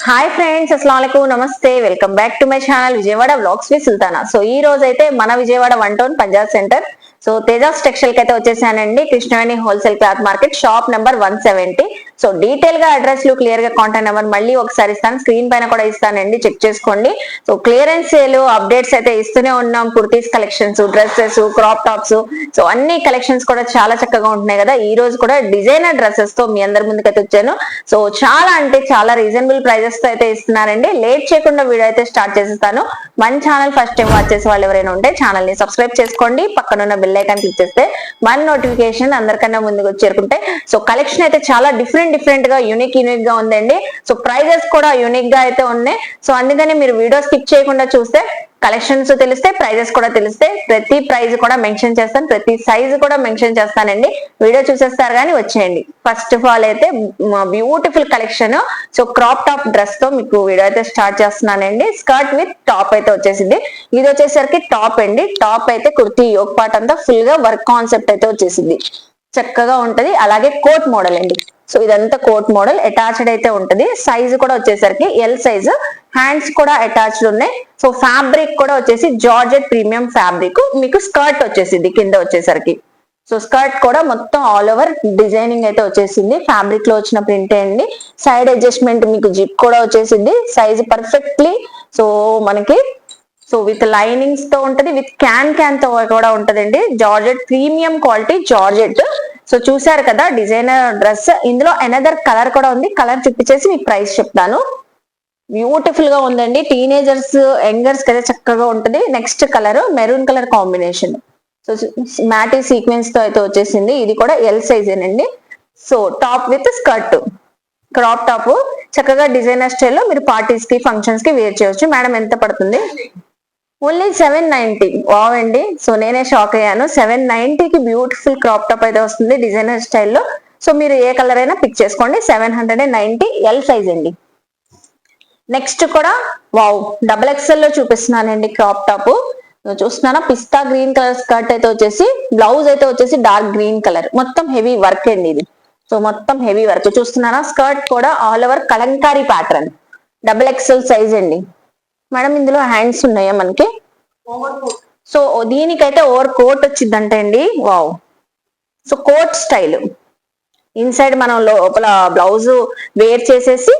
Hi friends, అస్సలాముఅలైకుం, నమస్తే. Welcome back to my channel Vijayawada vlogs with Sultana. So ఈ రోజు అయితే మన Vijayawada 1 town Punjab centre so Tejas textile కి అయితే వచ్చేసానండి. Krishnaveni wholesale cloth market, shop number 170. So detail గా అడ్రస్ లు, క్లియర్ గా కాంటాక్ట్ నెంబర్ మళ్ళీ ఒకసారి ఇస్తాను, స్క్రీన్ పైన కూడా ఇస్తానండి, చెక్ చేసుకోండి. సో క్లియరెన్స్ సేల్ అప్డేట్స్ అయితే ఇస్తూనే ఉన్నాం. Kurtis collections, dresses, crop tops, so అన్ని కలెక్షన్స్ కూడా చాలా చక్కగా ఉంటున్నాయి కదా. ఈ రోజు కూడా డిజైనర్ డ్రెస్సెస్ తో మీ అందరి ముందుకైతే వచ్చాను. సో చాలా అంటే చాలా రీజనబుల్ ప్రైజెస్ తో అయితే ఇస్తున్నారండి. లేట్ చేయకుండా వీడియో అయితే స్టార్ట్ చేసేస్తాను. మన ఛానల్ ఫస్ట్ టైం వాచ్ చేసే వాళ్ళు ఎవరైనా ఉంటే ఛానల్ ని సబ్స్క్రైబ్ చేసుకోండి, పక్కనున్న బెల్ ఐకాన్ క్లిక్ చేస్తే మన నోటిఫికేషన్ అందరికన్నా ముందుకు చేరుకుంటే. సో కలెక్షన్ అయితే చాలా డిఫరెంట్ గా యూనిక్ గా ఉందండి. సో ప్రైజెస్ కూడా యూనిక్ గా అయితే ఉన్నాయి. సో అందుకని మీరు వీడియో స్కిప్ చేయకుండా చూస్తే కలెక్షన్స్ తెలిస్తే, ప్రైజెస్ కూడా తెలిస్తే, ప్రతి ప్రైజ్ కూడా మెన్షన్ చేస్తాను, ప్రతి సైజ్ కూడా మెన్షన్ చేస్తానండి. వీడియో చూసేస్తారు కానీ వచ్చేయండి. ఫస్ట్ ఆఫ్ ఆల్ అయితే beautiful collection. So crop top dress తో మీకు వీడియో అయితే స్టార్ట్ చేస్తున్నానండి. స్కర్ట్ విత్ టాప్ అయితే వచ్చేసింది. ఇది వచ్చేసరికి టాప్ అండి. టాప్ అయితే కుర్తీ యోక్ పార్ట్ అంతా ఫుల్ గా వర్క్ కాన్సెప్ట్ అయితే వచ్చేసింది, చక్కగా ఉంటది. అలాగే కోట్ మోడల్ అండి. సో ఇదంతా కోట్ మోడల్, అటాచ్డ్ అయితే ఉంటది. సైజ్ కూడా వచ్చేసరికి ఎల్ సైజ్, హ్యాండ్స్ కూడా అటాచ్డ్ ఉన్నాయి. సో ఫ్యాబ్రిక్ కూడా వచ్చేసి జార్జెట్ ప్రీమియం ఫ్యాబ్రిక్. మీకు స్కర్ట్ వచ్చేసింది కింద వచ్చేసరికి. సో స్కర్ట్ కూడా మొత్తం ఆల్ ఓవర్ డిజైనింగ్ అయితే వచ్చేసింది. ఫ్యాబ్రిక్ లో వచ్చిన ప్రింట్ అండి. సైడ్ అడ్జస్ట్మెంట్ మీకు జిప్ కూడా వచ్చేసింది. సైజ్ పర్ఫెక్ట్లీ సో మనకి సో విత్ లైనింగ్స్ తో ఉంటది, విత్ క్యాన్ తో కూడా ఉంటదండి. Georgette premium quality georgette. So చూసారు కదా డిజైనర్ డ్రెస్. ఇందులో అనదర్ కలర్ కూడా ఉంది. కలర్ చూపించేసి మీకు ప్రైస్ చెప్తాను. బ్యూటిఫుల్ గా ఉందండి. టీనేజర్స్, యంగర్స్ కదా చక్కగా ఉంటది. Next colour maroon colour combination. So matty sequence తో అయితే వచ్చేసింది. ఇది కూడా ఎల్ సైజ్ అండి. So top with skirt, crop top, చక్కగా డిజైనర్ స్టైల్లో మీరు పార్టీస్ కి, ఫంక్షన్స్ కి వేర్ చేయొచ్చు. మేడం ఎంత పడుతుంది? ఓన్లీ 790. వావ్ అండి. సో నేనే షాక్ అయ్యాను. 790 కి బ్యూటిఫుల్ క్రాప్ టాప్ అయితే వస్తుంది డిజైనర్ స్టైల్లో. సో మీరు ఏ కలర్ అయినా పిక్ చేసుకోండి. 790 ఎల్ సైజ్ అండి. నెక్స్ట్ కూడా వావ్ డబుల్ ఎక్స్ఎల్ లో చూపిస్తున్నానండి క్రాప్ టాప్. చూస్తున్నారా, పిస్తా గ్రీన్ కలర్ స్కర్ట్ అయితే వచ్చేసి, బ్లౌజ్ అయితే వచ్చేసి డార్క్ గ్రీన్ కలర్. మొత్తం హెవీ వర్క్ అండి ఇది. సో మొత్తం హెవీ వర్క్ చూస్తున్నారా. స్కర్ట్ కూడా all over kalamkari pattern, double XL size అండి. మేడం ఇందులో హ్యాండ్స్ ఉన్నాయా మనకి? సో దీనికైతే ఓవర్ కోట్ వచ్చిందంట అండి. Wow. So coat style, inside మనం లోపల బ్లౌజ్ వేర్ చేసేసి,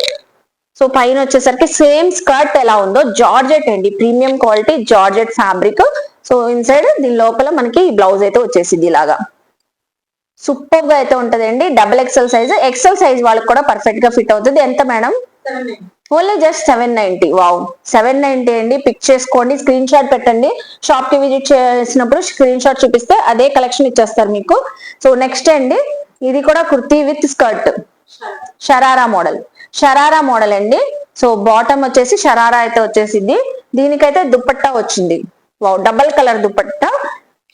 సో పైన వచ్చేసరికి సేమ్ స్కర్ట్ ఎలా ఉందో జార్జెట్ అండి, premium quality georgette fabric. So inside దీని లోపల మనకి బ్లౌజ్ అయితే వచ్చేసింది ఇలాగా. సూపర్ గా అయితే ఉంటదండి. Double XL size, XL size వాళ్ళకి కూడా పర్ఫెక్ట్ గా ఫిట్ అవుతుంది. ఎంత మేడం? Only just 790. వావ్ 790 అండి. పిక్ చేసుకోండి, స్క్రీన్ షాట్ పెట్టండి. షాప్ కి విజిట్ చేసినప్పుడు స్క్రీన్ షాట్ చూపిస్తే అదే కలెక్షన్ ఇచ్చేస్తారు మీకు. సో నెక్స్ట్ అండి, ఇది కూడా kurti with skirt, sharara model. Sharara model అండి. సో బాటమ్ వచ్చేసి షరారా అయితే వచ్చేసింది. దీనికైతే దుపట్టా వచ్చింది. Wow double colour dupatta,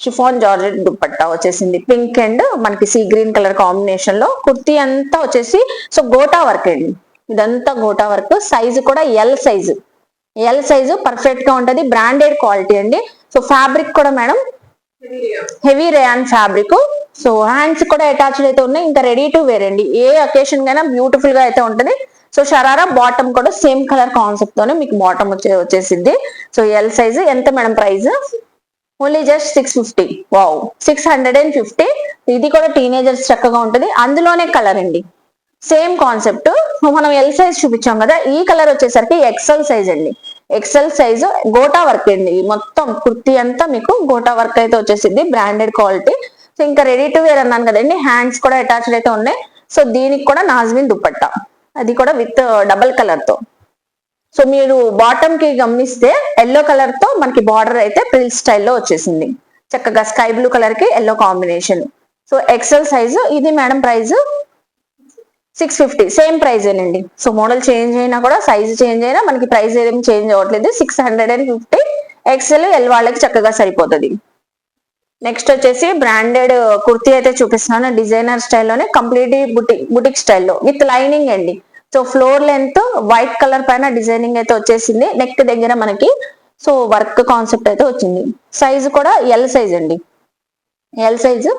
chiffon georgette dupatta వచ్చేసింది. పింక్ అండ్ మనకి సీ గ్రీన్ కలర్ కాంబినేషన్ లో. కుర్తీ అంతా వచ్చేసి సో గోటా వర్క్ అండి. ఇదంతా గోటా వర్క్. సైజు కూడా L size. L size perfect గా ఉంటది. బ్రాండెడ్ క్వాలిటీ అండి. సో ఫ్యాబ్రిక్ కూడా madam heavy rayon fabric. So hands కూడా అటాచ్డ్ అయితే ఉన్నాయి. ఇంకా రెడీ టు వేర్ అండి. ఏ అకేషన్ కైనా బ్యూటిఫుల్ గా అయితే ఉంటది. సో షరారా బాటమ్ కూడా సేమ్ కలర్ కాన్సెప్ట్ తోనే మీకు బాటమ్ వచ్చేసింది. So L size. ఎంత madam price? Only just 650. Wow 650. ఇది కూడా టీనేజర్స్ చక్కగా ఉంటది. అందులోనే కలర్ అండి, సేమ్ కాన్సెప్ట్. మనం ఎల్ సైజ్ చూపించాం కదా, ఈ కలర్ వచ్చేసరికి ఎక్సెల్ సైజ్ అండి. ఎక్సెల్ సైజ్ గోటా వర్క్ అండి. మొత్తం కుర్తీ అంతా మీకు గోటా వర్క్ అయితే వచ్చేసింది, బ్రాండెడ్ క్వాలిటీ. సో ఇంకా రెడీ టు వేర్ అన్నాను కదండి, హ్యాండ్స్ కూడా అటాచ్డ్ అయితే ఉన్నాయి. సో దీనికి కూడా నాజ్మిన్ దుపట్టా, అది కూడా విత్ డబల్ కలర్ తో. సో మీరు బాటమ్ కి గమనిస్తే ఎల్లో కలర్ తో మనకి బార్డర్ అయితే ప్రిల్ స్టైల్లో వచ్చేసింది. చక్కగా స్కై బ్లూ కలర్ కి yellow combination. So XL size. ఇది మేడం ప్రైస్ 650. సేమ్ ప్రైజ్ ఏనండి. సో మోడల్ చేంజ్ అయినా కూడా, సైజ్ చేంజ్ అయినా మనకి ప్రైస్ ఏం చేంజ్ అవ్వట్లేదు. 650. ఎక్సెల్ ఎల్ వాళ్ళకి చక్కగా సరిపోతుంది. నెక్స్ట్ వచ్చేసి బ్రాండెడ్ కుర్తీ అయితే చూపిస్తున్నాను. డిజైనర్ స్టైల్లోనే, కంప్లీట్ బుటిక్ స్టైల్లో విత్ లైనింగ్ అండి. So floor length white colour పైన డిజైనింగ్ అయితే వచ్చేసింది. నెక్ దగ్గర మనకి సో వర్క్ కాన్సెప్ట్ అయితే వచ్చింది. సైజు కూడా ఎల్ సైజ్ అండి. L size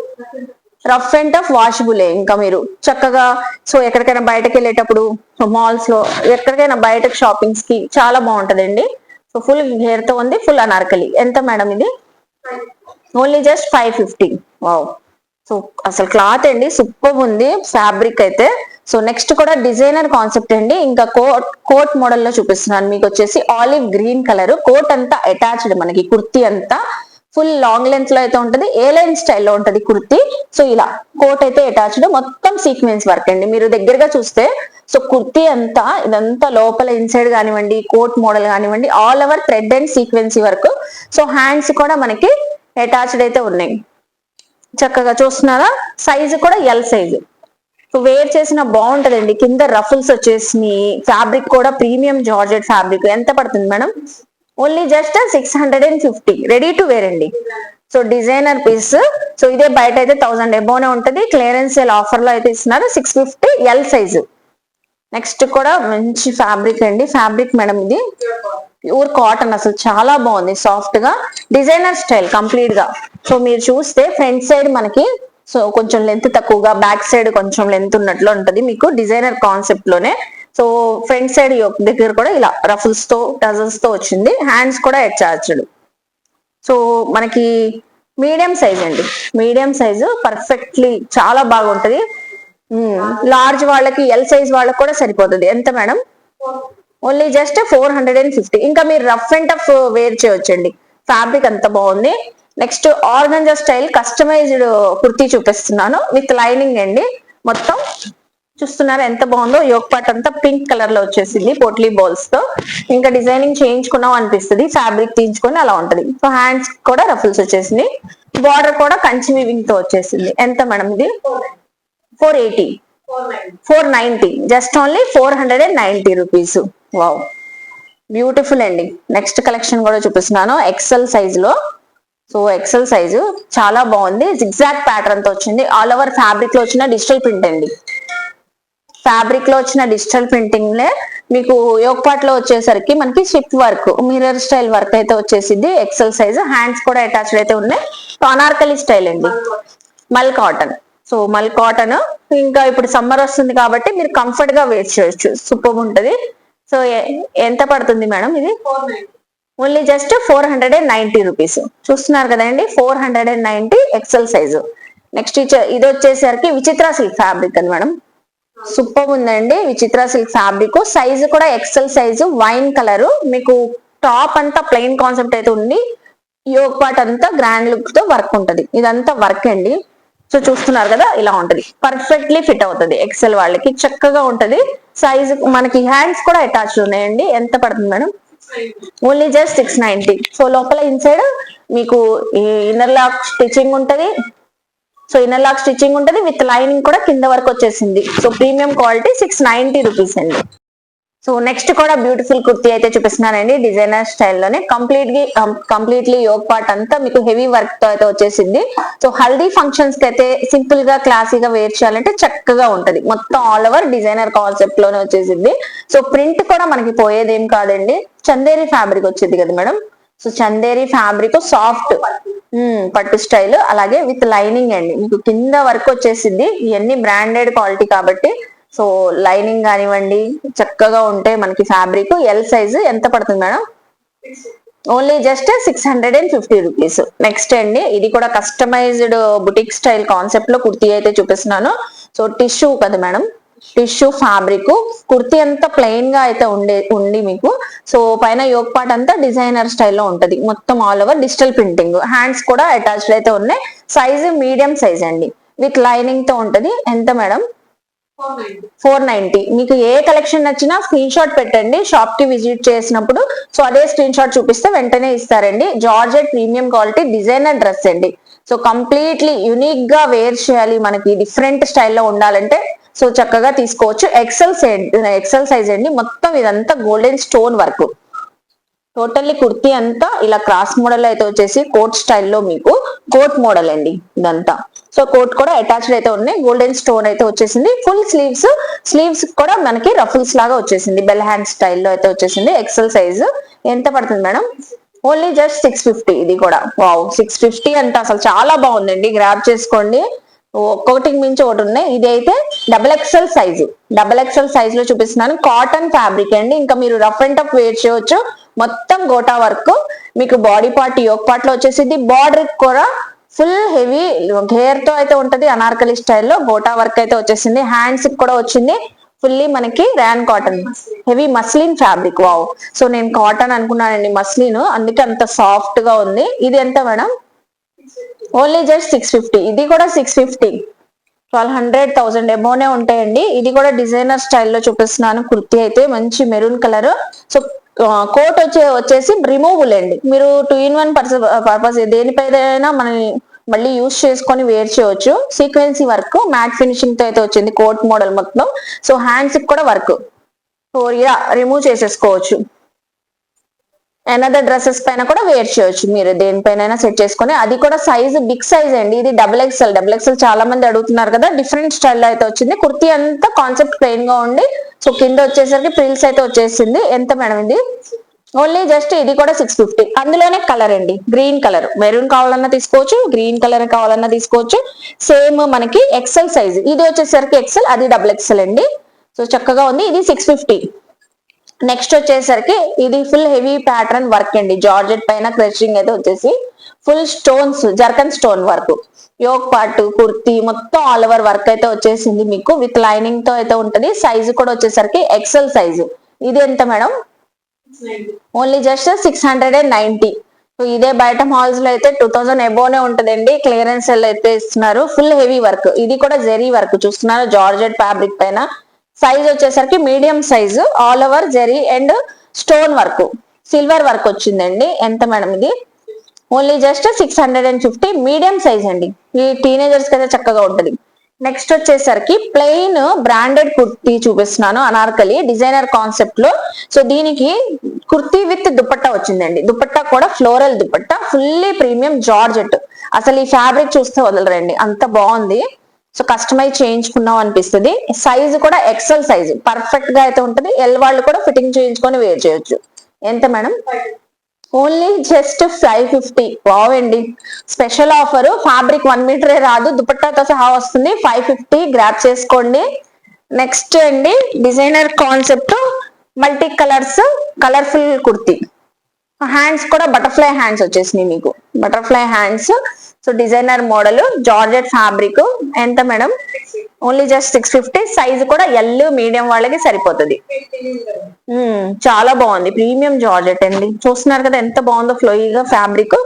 rough and tough వాషబులే. ఇంకా మీరు చక్కగా సో ఎక్కడికైనా బయటకు వెళ్ళేటప్పుడు మాల్స్ లో ఎక్కడికైనా బయటకు షాపింగ్స్ కి చాలా బాగుంటదండి. సో ఫుల్ గేర్ తో ఉంది, ఫుల్ అనార్కలి. ఎంత మేడం ఇది? Only just 550. వావ్. సో అసలు క్లాత్ అండి సూపర్ ఉంది, ఫ్యాబ్రిక్ అయితే. సో నెక్స్ట్ కూడా డిజైనర్ కాన్సెప్ట్ అండి. ఇంకా కోట్ మోడల్ లో చూపిస్తున్నాను మీకు. వచ్చేసి ఆలివ్ గ్రీన్ కలర్, కోట్ అంతా అటాచ్డ్ మనకి, కుర్తీ అంతా ఫుల్ లాంగ్ లెంత్ లో అయితే ఉంటది, ఏ లైన్ స్టైల్లో ఉంటది కుర్తీ. సో ఇలా కోట్ అయితే అటాచ్డ్, మొత్తం సీక్వెన్స్ వర్క్ అండి. మీరు దగ్గరగా చూస్తే సో కుర్తీ అంతా ఇదంతా లోపల ఇన్సైడ్ కానివ్వండి, కోట్ మోడల్ కానివ్వండి, all over thread and sequence work. So hands కూడా మనకి అటాచ్డ్ అయితే ఉన్నాయి. చక్కగా చూస్తున్నారా, సైజు కూడా ఎల్ సైజు. సో వేర్ చేసిన బాగుంటదండి. కింద రఫుల్స్ వచ్చేసి, ఫ్యాబ్రిక్ కూడా ప్రీమియం జార్జెట్ ఫ్యాబ్రిక్. ఎంత పడుతుంది madam? Only just 650. Ready to wear అండి. So designer piece. సో ఇదే బయట అయితే 1000 ఎబోనే ఉంటది. క్లియరెన్స్ సేల్ ఆఫర్ లో అయితే ఇస్తున్నారు 650 ఎల్ సైజు. నెక్స్ట్ కూడా మంచి ఫ్యాబ్రిక్ అండి. ఫ్యాబ్రిక్ మేడం ఇది ప్యూర్ కాటన్, అసలు చాలా బాగుంది, సాఫ్ట్ గా డిజైనర్ స్టైల్ కంప్లీట్ గా. సో మీరు చూస్తే ఫ్రంట్ సైడ్ మనకి సో కొంచెం లెంత్ తక్కువగా, బ్యాక్ సైడ్ కొంచెం లెంత్ ఉన్నట్లు ఉంటది మీకు, డిజైనర్ కాన్సెప్ట్ లోనే. సో ఫ్రంట్ సైడ్ దగ్గర కూడా ఇలా రఫుల్స్ తో టజల్స్ తో వచ్చింది. హ్యాండ్స్ కూడా అటాచ్డ్. సో మనకి మీడియం సైజ్ అండి, మీడియం సైజు పర్ఫెక్ట్లీ చాలా బాగుంటది. లార్జ్ వాళ్ళకి, ఎల్ సైజ్ వాళ్ళకి కూడా సరిపోతుంది. ఎంత మేడం? Only just 450. ఇంకా మీరు రఫ్ అండ్ టఫ్ వేర్ చేయొచ్చండి, ఫ్యాబ్రిక్ అంత బాగుంది. Next organza style customized kurti చూపిస్తున్నాను విత్ లైనింగ్ అండి. మొత్తం చూస్తున్నారు ఎంత బాగుందో. యోక్ పార్ట్ అంతా పింక్ కలర్ లో వచ్చేసింది పోట్లీ బాల్స్ తో. ఇంకా డిజైనింగ్ చేయించుకున్నాం అనిపిస్తుంది, ఫ్యాబ్రిక్ తీయించుకొని అలా ఉంటది. సో హ్యాండ్స్ కూడా రఫుల్స్ వచ్చేసింది, బార్డర్ కూడా కంచి వీవింగ్ తో వచ్చేసింది. ఎంత మేడం ఇది? 480. 490. Just only 490 rupees. Wow, beautiful అండి. నెక్స్ట్ కలెక్షన్ కూడా చూపిస్తున్నాను ఎక్సెల్ సైజ్ లో. సో ఎక్సెల్ సైజు చాలా బాగుంది, జిగ్జాగ్ ప్యాటర్న్ తో వచ్చింది. ఆల్ ఓవర్ ఫ్యాబ్రిక్ లో వచ్చిన డిజిటల్ ప్రింట్ అండి. ఫ్యాబ్రిక్ లో వచ్చిన డిజిటల్ ప్రింటింగ్ లే మీకు యోక్ పార్ట్ లో వచ్చేసరికి మనకి ship work, mirror style work అయితే వచ్చేసింది. ఎక్సెల్ సైజ్, హ్యాండ్స్ కూడా అటాచ్డ్ అయితే ఉన్నాయి. సో అనార్కలి స్టైల్ అండి, మల్ కాటన్. సో మల్ కాటన్, ఇంకా ఇప్పుడు సమ్మర్ వస్తుంది కాబట్టి మీరు కంఫర్ట్ గా వేర్ చేయొచ్చు, సూపర్ ఉంటది. సో ఎంత పడుతుంది మేడం ఇది? Only just 490 rupees. చూస్తున్నారు కదండి, 490 ఎక్సెల్ సైజు. నెక్స్ట్ ఇది వచ్చేసరికి విచిత్ర సిల్క్ ఫ్యాబ్రిక్ అని మేడం, సూపర్ ఉందండి. విచిత్ర సిల్క్ ఫ్యాబ్రిక్, సైజు కూడా ఎక్సెల్ సైజు, వైన్ కలర్. మీకు టాప్ అంతా ప్లెయిన్ కాన్సెప్ట్ అయితే ఉంది, యోక్ పార్ట్ అంతా గ్రాండ్ లుక్ తో వర్క్ ఉంటది. ఇదంతా వర్క్ అండి. సో చూస్తున్నారు కదా, ఇలా ఉంటది, పర్ఫెక్ట్లీ ఫిట్ అవుతుంది ఎక్సెల్ వాళ్ళకి, చక్కగా ఉంటది. సైజు మనకి హ్యాండ్స్ కూడా అటాచ్డ్ ఉన్నాయండి. ఎంత పడుతుంది మేడం? Only just 690. సో లోపల ఇన్సైడ్ మీకు ఇన్నర్ లాక్ స్టిచ్చింగ్ ఉంటది. సో ఇన్నర్ లాక్ స్టిచ్చింగ్ ఉంటది విత్ లైనింగ్ కూడా కింద వరకు వచ్చేసింది. సో ప్రీమియం క్వాలిటీ 690 రూపీస్ అండి. సో నెక్స్ట్ కూడా బ్యూటిఫుల్ కుర్తీ అయితే చూపిస్తున్నానండి, డిజైనర్ స్టైల్లోనే. కంప్లీట్లీ యోక్ పార్ట్ అంతా మీకు హెవీ వర్క్ తో అయితే వచ్చేసింది. సో హల్దీ ఫంక్షన్స్ కి అయితే సింపుల్ గా క్లాసీగా వేర్ చేయాలంటే చక్కగా ఉంటది. మొత్తం ఆల్ ఓవర్ డిజైనర్ కాన్సెప్ట్ లోనే వచ్చేసింది. సో ప్రింట్ కూడా మనకి పోయేదేం కాదండి. చందేరి ఫ్యాబ్రిక్ వచ్చింది కదా madam. So Chanderi fabric soft పట్టు స్టైల్, అలాగే విత్ లైనింగ్ అండి. మీకు కింద వర్క్ వచ్చేసింది. ఇవన్నీ బ్రాండెడ్ క్వాలిటీ కాబట్టి సో లైనింగ్ కానివ్వండి చక్కగా ఉంటే మనకి ఫ్యాబ్రిక్. ఎల్ సైజు ఎంత పడుతుంది madam? Only just 650 rupees. Next అండి, ఇది కూడా కస్టమైజ్డ్ బుటిక్ స్టైల్ కాన్సెప్ట్ లో కుర్తీ అయితే చూపిస్తున్నాను. సో టిష్యూ కదా మేడం, టిష్యూ ఫ్యాబ్రిక్. కుర్తీ అంతా ప్లెయిన్ గా అయితే ఉండి మీకు సో పైన యోక్ పార్ట్ అంతా డిజైనర్ స్టైల్లో ఉంటది. మొత్తం all over digital printing. Hands కూడా అటాచ్డ్ అయితే ఉన్నాయి. సైజు మీడియం సైజ్ అండి, విత్ లైనింగ్ తో ఉంటది. ఎంత మేడం? 490. మీకు ఏ కలెక్షన్ నచ్చినా స్క్రీన్ షాట్ పెట్టండి షాప్ కి విజిట్ చేసినప్పుడు. సో అదే స్క్రీన్ షాట్ చూపిస్తే వెంటనే ఇస్తారండి. Georgette premium quality designer dress అండి. సో కంప్లీట్లీ యునిక్ గా వేర్ చేయాలి, మనకి డిఫరెంట్ స్టైల్లో ఉండాలంటే సో చక్కగా తీసుకోవచ్చు. ఎక్సెల్ సైజ్ అండి. మొత్తం ఇదంతా golden stone work. Totally kurti అంతా ఇలా క్రాస్ మోడల్ అయితే వచ్చేసి కోట్ స్టైల్లో మీకు కోట్ మోడల్ అండి ఇదంతా. సో కోట్ కూడా అటాచ్డ్ అయితే ఉన్నాయి. గోల్డెన్ స్టోన్ అయితే వచ్చేసింది. ఫుల్ స్లీవ్స్ కూడా మనకి రఫుల్స్ లాగా వచ్చేసింది. బెల్ హ్యాండ్ స్టైల్లో అయితే వచ్చేసింది. XL size. ఎంత పడుతుంది మేడం? Only just 650. ఇది కూడా వావ్ 650 అంటే అసలు చాలా బాగుందండి, గ్రాబ్ చేసుకోండి. ఒక్కొక్కటికి మించి ఒకటి ఉన్నాయి. ఇది అయితే డబుల్ ఎక్సెల్ సైజ్ లో చూపిస్తున్నాను. కాటన్ ఫ్యాబ్రిక్ అండి. ఇంకా మీరు రఫ్ అండ్ టఫ్ వేర్ చేయొచ్చు. మొత్తం గోటా వర్క్ మీకు బాడీ పార్ట్ యోక్ పార్ట్ లో వచ్చేసింది. బార్డర్ కూడా ఫుల్ హెవీ గేర్ తో అయితే ఉంటది. అనార్కలి స్టైల్లో గోటా వర్క్ అయితే వచ్చేసింది. హ్యాండ్స్ కూడా వచ్చింది ఫుల్లీ మనకి rayon cotton heavy muslin fabric. Wow, so నేను కాటన్ అనుకున్నానండి, మస్లిన్, అందుకే అంత సాఫ్ట్ గా ఉంది. ఇది ఎంత మేడం? Only just 650. ఇది కూడా 650. 1200 ఎబోనే ఉంటాయండి. ఇది కూడా డిజైనర్ స్టైల్లో చూపిస్తున్నాను. కుర్తీ అయితే మంచి మెరూన్ కలర్. సో కోట్ వచ్చేసి రిమూవబుల్ అండి. మీరు 2-in-1 పర్పస్ దేనిపైన మనం మళ్ళీ యూస్ చేసుకొని వేర్ చేయొచ్చు. సీక్వెన్సీ వర్క్ మ్యాట్ ఫినిషింగ్ తో అయితే వచ్చింది కోట్ మోడల్ మొత్తం. సో హ్యాండ్స్ కూడా వర్క్, సో ఇలా రిమూవ్ చేసేసుకోవచ్చు. అనదర్ డ్రెస్సెస్ పైన కూడా వేర్ చేయొచ్చు, మీరు దేనిపైన సెట్ చేసుకొని. అది కూడా సైజ్ బిగ్ సైజ్ అండి. ఇది డబుల్ ఎక్స్ఎల్ చాలా మంది అడుగుతున్నారు కదా. డిఫరెంట్ స్టైల్లో అయితే వచ్చింది. కుర్తీ అంతా కాన్సెప్ట్ ప్లెయిన్ గా ఉండి సో కింద వచ్చేసరికి ఫ్రిల్స్ అయితే వచ్చేసింది. ఎంత మేడం ఇది? ఓన్లీ జస్ట్ ఇది కూడా 650. అందులోనే కలర్ అండి, గ్రీన్ కలర్. మెరూన్ కావాలన్నా తీసుకోవచ్చు, గ్రీన్ కలర్ కావాలన్నా తీసుకోవచ్చు. సేమ్ మనకి ఎక్సెల్ సైజ్. ఇది వచ్చేసరికి ఎక్సెల్, అది డబుల్ ఎక్సెల్ అండి. సో చక్కగా ఉంది. ఇది 650. నెక్స్ట్ వచ్చేసరికి ఇది ఫుల్ హెవీ ప్యాటర్న్ వర్క్ అండి. జార్జెట్ పైన క్రషింగ్ అయితే వచ్చేసి full stones, zircon stone work. Yoke part kurti మొత్తం ఆల్ ఓవర్ వర్క్ అయితే వచ్చేసింది మీకు. విత్ లైనింగ్ తో అయితే ఉంటది. సైజు కూడా వచ్చేసరికి ఎక్సెల్ సైజు. ఇది ఎంత మేడం? Only just 690. సో ఇదే బయట మాల్స్ లో అయితే 2000 ఎబోనే ఉంటదండి. క్లియరెన్స్ అయితే ఇస్తున్నారు. Full heavy work. ఇది కూడా జెరీ వర్క్ చూస్తున్నారు, జార్జెట్ ఫ్యాబ్రిక్ పైన. సైజ్ వచ్చేసరికి medium size, all over zari and stone work, silver work వచ్చిందండి. ఎంత మేడం ఇది? Only just 650. మీడియం సైజ్ అండి. ఈ టీనేజర్స్ కి అయితే చక్కగా ఉంటది. నెక్స్ట్ వచ్చేసరికి ప్లెయిన్ బ్రాండెడ్ కుర్తీ చూపిస్తున్నాను, అనార్కలి డిజైనర్ కాన్సెప్ట్ లో. సో దీనికి కుర్తీ విత్ దుపట్టా వచ్చిందండి. దుపట్టా కూడా floral dupatta, fully premium georgette. అసలు ఈ ఫ్యాబ్రిక్ చూస్తే వదలరండి, అంత బాగుంది. సో కస్టమైజ్ చేయించుకున్నాం అనిపిస్తుంది. సైజు కూడా ఎక్సెల్ సైజు పర్ఫెక్ట్ గా అయితే ఉంటది. ఎల్ వాళ్ళు కూడా ఫిట్టింగ్ చేయించుకొని వేర్ చేయొచ్చు. ఎంత మేడం? Only just 550. బాగుండి, స్పెషల్ ఆఫర్. ఫ్యాబ్రిక్ 1 మీటరే రాదు, దుపట్టాతో సహా వస్తుంది. 550 గ్రాప్ చేసుకోండి. నెక్స్ట్ అండి designer concept multi colours colourful kurti. Hands కూడా బటర్ఫ్లై హ్యాండ్స్ వచ్చేసినాయి మీకు, butterfly hands. So designer model georgette fabric. ఎంత మేడం? Only just 650. సైజు కూడా ఎల్ మీడియం వాళ్ళకి సరిపోతుంది. చాలా బాగుంది, ప్రీమియం జార్జెట్ అండి. చూస్తున్నారు కదా ఎంత బాగుందో ఫ్లోయిగా ఫ్యాబ్రిక్.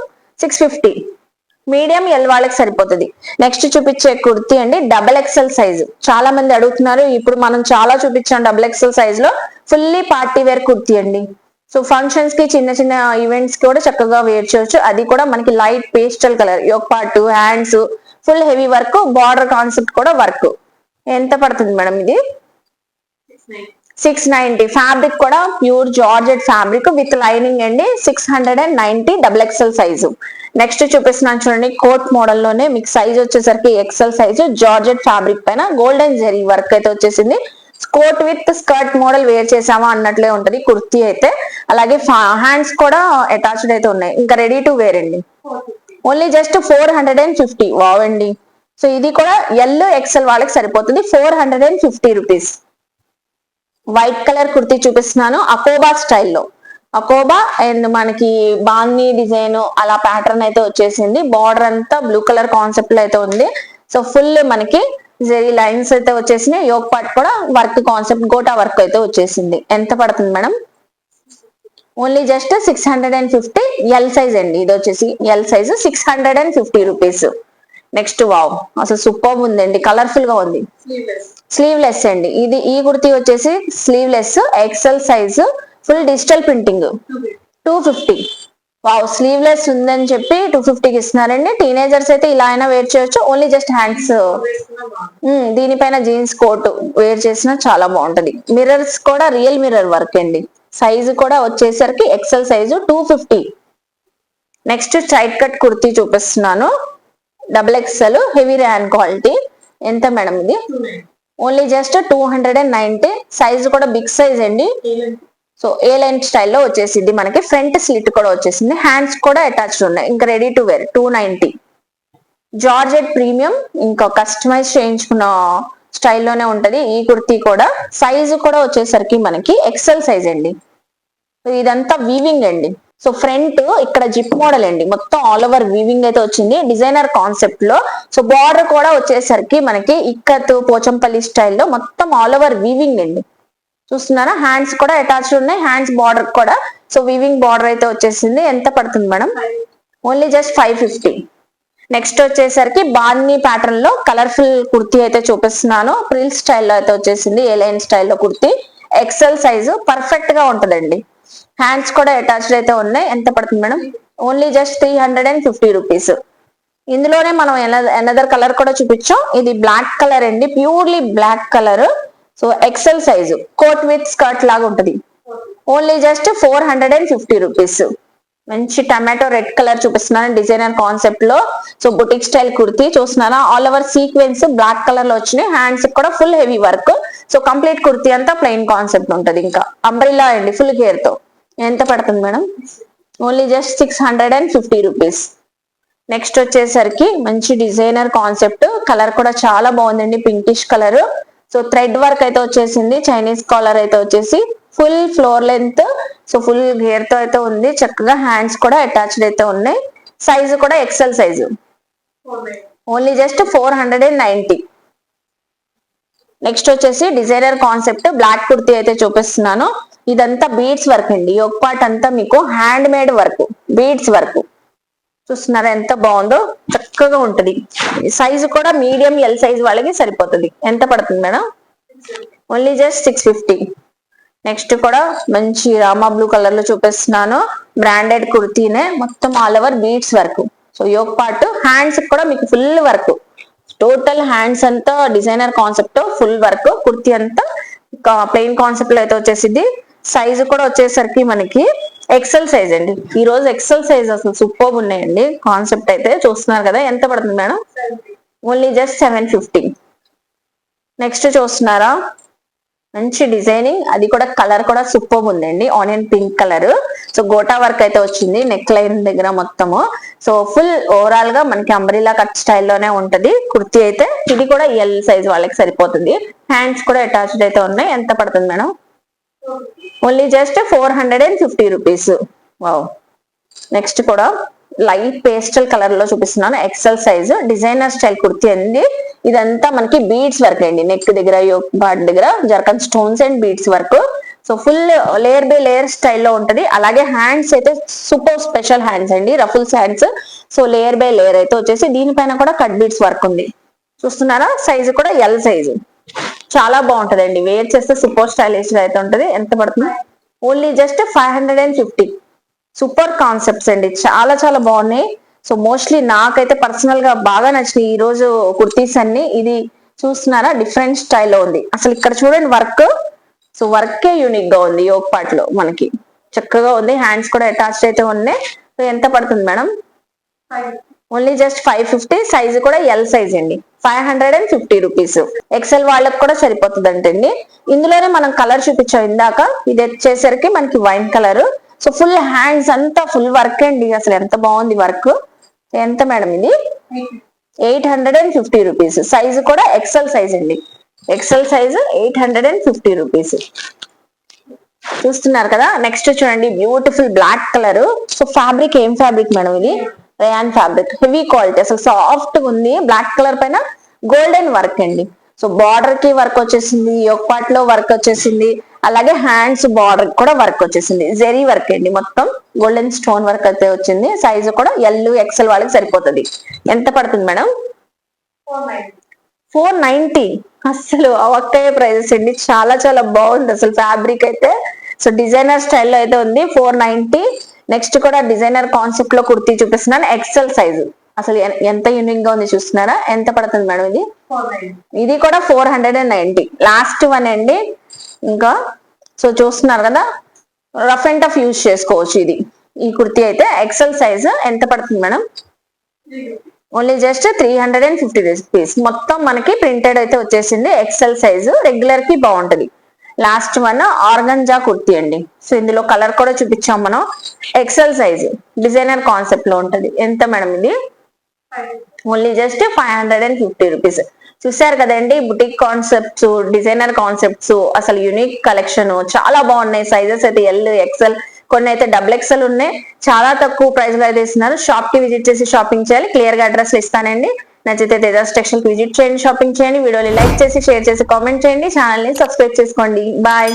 650. మీడియం ఎల్ వాళ్ళకి సరిపోతుంది. నెక్స్ట్ చూపించే కుర్తీ అండి డబల్ ఎక్సెల్ సైజు. చాలా మంది అడుగుతున్నారు. ఇప్పుడు మనం చాలా చూపించాం డబల్ ఎక్సెల్ సైజ్ లో. ఫుల్లీ పార్టీ వేర్ కుర్తీ అండి. సో ఫంక్షన్స్ కి, చిన్న చిన్న ఈవెంట్స్ కి కూడా చక్కగా వేర్ చేయొచ్చు. అది కూడా మనకి light pastel colour, yoke part, hands, full heavy work, border concept కూడా వర్క్. ఎంత పడుతుంది మేడం ఇది? 690. ఫ్యాబ్రిక్ కూడా pure georgette fabric with lining అండి. 690 డబుల్ ఎక్సెల్ సైజు. నెక్స్ట్ చూపిస్తున్నాను చూడండి, కోట్ మోడల్ లోనే మీకు సైజ్ వచ్చేసరికి ఎక్సెల్ సైజు, జార్జెట్ ఫ్యాబ్రిక్ పైన గోల్డెన్ జెరీ వర్క్ అయితే వచ్చేసింది. Coat with skirt model wear చేసామా అన్నట్లే ఉంటది కుర్తీ అయితే. అలాగే హ్యాండ్స్ కూడా అటాచ్డ్ అయితే ఉన్నాయి. ఇంకా రెడీ టు వేర్ అండి. Only just 450. వావ్ అండి. సో ఇది కూడా ఎల్ ఎక్సెల్ వాళ్ళకి సరిపోతుంది. 450 రూపీస్. వైట్ కలర్ కుర్తీ చూపిస్తున్నాను అకోబా స్టైల్లో. అకోబా అండ్ మనకి బాందీ డిజైన్ అలా ప్యాటర్న్ అయితే వచ్చేసింది. బార్డర్ అంతా బ్లూ కలర్ కాన్సెప్ట్ లో అయితే ఉంది. సో ఫుల్ మనకి జెరీ లైన్స్ అయితే వచ్చేసినాయి. యోక్ పార్ట్ కూడా వర్క్ కాన్సెప్ట్ గోటా వర్క్ అయితే వచ్చేసింది. ఎంత పడుతుంది madam? Only just 650. L size అండి. ఇది వచ్చేసి L size, 650 rupees. Next wow, అసలు సూపర్ ఉందండి, కలర్ఫుల్ గా ఉంది. స్లీవ్లెస్ అండి. ఇది ఈ కుర్తీ వచ్చేసి sleeveless XL size, full digital printing. 250. Wow, sleeveless ఉందని చెప్పి 250కి ఇస్తున్నారండి. టీనేజర్స్ అయితే ఇలా అయినా వేర్ చేయొచ్చు. Only just hands. దీనిపైన జీన్స్ కోట్ వేర్ చేసినా చాలా బాగుంటది. మిర్రర్స్ కూడా రియల్ మిర్రర్ వర్క్ అండి. సైజు కూడా వచ్చేసరికి XL size, 250. Next tight cut kurti చూపిస్తున్నాను, double XL heavy rayon quality. ఎంత మేడం ఇది? Only just 290. సైజు కూడా బిగ్ సైజ్ అండి. సో ఏ లైన్ స్టైల్లో వచ్చేసింది మనకి. ఫ్రంట్ స్లిట్ కూడా వచ్చేసింది. హ్యాండ్స్ కూడా అటాచ్డ్ ఉన్నాయి. ఇంకా ready to wear. 290. Georgette premium ఇంకా కస్టమైజ్ చేయించుకున్న స్టైల్లోనే ఉంటది ఈ కుర్తీ కూడా. సైజు కూడా వచ్చేసరికి మనకి ఎక్సెల్ సైజ్ అండి. సో ఇదంతా వీవింగ్ అండి. సో ఫ్రంట్ ఇక్కడ జిప్ మోడల్ అండి, మొత్తం ఆల్ ఓవర్ వీవింగ్ అయితే వచ్చింది డిజైనర్ కాన్సెప్ట్ లో. సో బార్డర్ కూడా వచ్చేసరికి మనకి ఇక్కత్ పోచంపల్లి స్టైల్లో మొత్తం ఆల్ ఓవర్ వీవింగ్ అండి. చూస్తున్నారా, హ్యాండ్స్ కూడా అటాచ్డ్ ఉన్నాయి, హ్యాండ్స్ బార్డర్ కూడా. సో వీవింగ్ బార్డర్ అయితే వచ్చేసింది. ఎంత పడుతుంది మేడం? Only just 550. నెక్స్ట్ వచ్చేసరికి బాందీ ప్యాటర్న్ లో కలర్ఫుల్ కుర్తీ అయితే చూపిస్తున్నాను. ప్రిల్ స్టైల్లో అయితే వచ్చేసింది, ఏ లైన్ స్టైల్లో కుర్తీ. ఎక్సెల్ సైజు పర్ఫెక్ట్ గా ఉంటదండి. హ్యాండ్స్ కూడా అటాచ్డ్ అయితే ఉన్నాయి. ఎంత పడుతుంది మేడం? Only just 350 rupees. ఇందులోనే మనం ఎనదర్ కలర్ కూడా చూపించాం. ఇది బ్లాక్ కలర్ అండి, purely black colour. So XL size coat with skirt లాగా ఉంటది. Only just 450 rupees. మంచి టమాటో రెడ్ కలర్ చూపిస్తున్నాను డిజైనర్ కాన్సెప్ట్ లో. సో బుటిక్ స్టైల్ కుర్తీ చూస్తున్నారా, all over sequence black colour లో వచ్చినాయి. హ్యాండ్స్ కూడా full heavy work. So complete kurti అంతా ప్లెయిన్ కాన్సెప్ట్ ఉంటది. ఇంకా అంబ్రిల్లా అండి ఫుల్ గేర్ తో. ఎంత పడుతుంది madam? Only just 650 rupees. Next వచ్చేసరికి మంచి డిజైనర్ కాన్సెప్ట్, కలర్ కూడా చాలా బాగుందండి, pinkish colour. So thread work అయితే వచ్చేసింది, చైనీస్ కాలర్ అయితే వచ్చేసి full floor length. So full gear తో అయితే ఉంది, చక్కగా హ్యాండ్స్ కూడా అటాచ్డ్ అయితే ఉన్నాయి. సైజు కూడా XL size. Only just 490. Next వచ్చేసి డిజైనర్ కాన్సెప్ట్ బ్లాక్ కుర్తీ అయితే చూపిస్తున్నాను. ఇదంతా బీడ్స్ వర్క్ అండి, ఒక పార్ట్ అంతా మీకు hand made work, beads work. చూస్తున్నారా ఎంత బాగుందో, చక్కగా ఉంటది. సైజు కూడా మీడియం ఎల్ సైజ్ వాళ్ళకి సరిపోతుంది. ఎంత పడుతుంది మేడం? Only just 650. నెక్స్ట్ కూడా మంచి రామా బ్లూ కలర్ లో చూపిస్తున్నాను. బ్రాండెడ్ కుర్తీనే, మొత్తం all over beads work. So yoke part, hands కూడా మీకు ఫుల్ వర్క్, టోటల్ హ్యాండ్స్ అంతా designer concept full work. Kurti అంతా ప్లెయిన్ కాన్సెప్ట్ లో అయితే వచ్చేసింది. సైజు కూడా వచ్చేసరికి మనకి ఎక్సెల్ సైజ్ అండి. ఈ రోజు ఎక్సెల్ సైజ్ అసలు సూపర్ ఉన్నాయండి. కాన్సెప్ట్ అయితే చూస్తున్నారు కదా. ఎంత పడుతుంది మేడం? Only just 750. నెక్స్ట్ చూస్తున్నారా, మంచి డిజైనింగ్, అది కూడా కలర్ కూడా సూపర్ ఉందండి, onion pink colour. So gota work అయితే వచ్చింది నెక్ లైన్ దగ్గర మొత్తము. సో ఫుల్ ఓవరాల్ గా మనకి అంబ్రిల్లా కట్ స్టైల్లోనే ఉంటది కుర్తీ అయితే. ఇది కూడా ఎల్ సైజ్ వాళ్ళకి సరిపోతుంది. హ్యాండ్స్ కూడా అటాచ్డ్ అయితే ఉన్నాయి. ఎంత పడుతుంది madam? Only just 450 rupees. Wow. Next కూడా లైట్ పేస్టల్ కలర్ లో చూపిస్తున్నాను, XL size designer style kurti అండి. ఇదంతా మనకి బీడ్స్ వర్క్ అండి, నెక్ దగ్గర యోక్ పార్ట్ దగ్గర zircon stones and beads work. So full layer by layer స్టైల్లో ఉంటది. అలాగే హ్యాండ్స్ అయితే సూపర్ స్పెషల్ హ్యాండ్స్ అండి, ruffles hands. So layer by layer అయితే వచ్చేసి దీనిపైన కూడా కట్ బీడ్స్ వర్క్ ఉంది. చూస్తున్నారా, సైజు కూడా ఎల్ సైజు. చాలా బాగుంటదండి, వేర్ చేస్తే సూపర్ స్టైలిష్ గా అయితే ఉంటది. ఎంత పడుతుంది? Only just 550. సూపర్ కాన్సెప్ట్స్ అండి, చాలా చాలా బాగున్నాయి. సో మోస్ట్లీ నాకైతే పర్సనల్ గా బాగా నచ్చినాయి ఈ రోజు కుర్తీస్ అన్ని. ఇది చూస్తున్నారా, డిఫరెంట్ స్టైల్లో ఉంది. అసలు ఇక్కడ చూడండి వర్క్, సో వర్కే యూనిక్ గా ఉంది. యోక్ పార్ట్ లో మనకి చక్కగా ఉంది, హ్యాండ్స్ కూడా అటాచ్డ్ అయితే ఉన్నాయి. సో ఎంత పడుతుంది మేడం? Only just 550. సైజు కూడా ఎల్ సైజ్ అండి. 550 రూపీస్. ఎక్సెల్ వాళ్ళకి కూడా సరిపోతుంది అంటండి. ఇందులోనే మనం కలర్ చూపించాం ఇందాక, ఇది వచ్చేసరికి మనకి wine colour. So full hands అంతా ఫుల్ వర్క్ అండి, అసలు ఎంత బాగుంది వర్క్. ఎంత మేడం ఇది? 850 రూపీస్. సైజు కూడా ఎక్సెల్ సైజ్ అండి, ఎక్సెల్ సైజు 850 రూపీస్. చూస్తున్నారు కదా. నెక్స్ట్ చూడండి, beautiful black colour. So fabric ఏం ఫ్యాబ్రిక్ మేడం ఇది? రేయాన్ ఫ్యాబ్రిక్, హెవీ క్వాలిటీ, అసలు సాఫ్ట్ గా ఉంది. బ్లాక్ కలర్ పైన గోల్డెన్ వర్క్ అండి. సో బార్డర్ కి వర్క్ వచ్చేసింది, యోక్ పార్ట్ లో వర్క్ వచ్చేసింది, అలాగే హ్యాండ్స్ బార్డర్ కూడా వర్క్ వచ్చేసింది. జెరీ వర్క్ అండి, మొత్తం గోల్డెన్ స్టోన్ వర్క్ అయితే వచ్చింది. సైజు కూడా ఎల్ ఎక్సెల్ వాళ్ళకి సరిపోతుంది. ఎంత పడుతుంది మేడం? 490. అసలు ఒక్కయ్యే ప్రైజెస్ అండి, చాలా చాలా బాగుంది అసలు ఫ్యాబ్రిక్ అయితే. సో డిజైనర్ స్టైల్లో అయితే ఉంది. 490. నెక్స్ట్ కూడా డిజైనర్ కాన్సెప్ట్ లో కుర్తీ చూపిస్తున్నాను, ఎక్సెల్ సైజు. అసలు ఎంత యూనిక్ గా ఉంది చూస్తున్నారా. ఎంత పడుతుంది మేడం ఇది? ఇది కూడా 490. లాస్ట్ వన్ అండి. ఇంకా సో చూస్తున్నారు కదా, రఫ్ అండ్ టఫ్ యూజ్ చేసుకోవచ్చు ఇది. ఈ కుర్తీ అయితే ఎక్సెల్ సైజు. ఎంత పడుతుంది మేడం? Only just 350 rupees. మొత్తం మనకి ప్రింటెడ్ అయితే వచ్చేసింది, ఎక్సెల్ సైజు. రెగ్యులర్ కి బాగుంటది. లాస్ట్ వన్ ఆర్గంజా కుర్తీ అండి. సో ఇందులో కలర్ కూడా చూపించాం మనం. ఎక్సెల్ సైజు, డిజైనర్ కాన్సెప్ట్ లో ఉంటది. ఎంత మేడం ఇది? Only just 550 rupees. చూసారు కదండి, బుటిక్ కాన్సెప్ట్స్, డిజైనర్ కాన్సెప్ట్స్, అసలు యూనిక్ కలెక్షన్ చాలా బాగున్నాయి. సైజెస్ అయితే ఎల్, ఎక్సెల్, కొన్ని అయితే డబుల్ ఎక్సెల్ ఉన్నాయి. చాలా తక్కువ ప్రైస్ లో అయితే ఇస్తున్నారు. షాప్ కి విజిట్ చేసి షాపింగ్ చేయాలి. క్లియర్ గా అడ్రస్ ఇస్తానండి. నచ్చితే తేజాస్ టెక్స్టైల్ కి విజిట్ చేయండి, షాపింగ్ చేయండి. వీడియోని లైక్ చేసి, షేర్ చేసి, కామెంట్ చేయండి. ఛానల్ ని సబ్స్క్రైబ్ చేసుకోండి. బాయ్.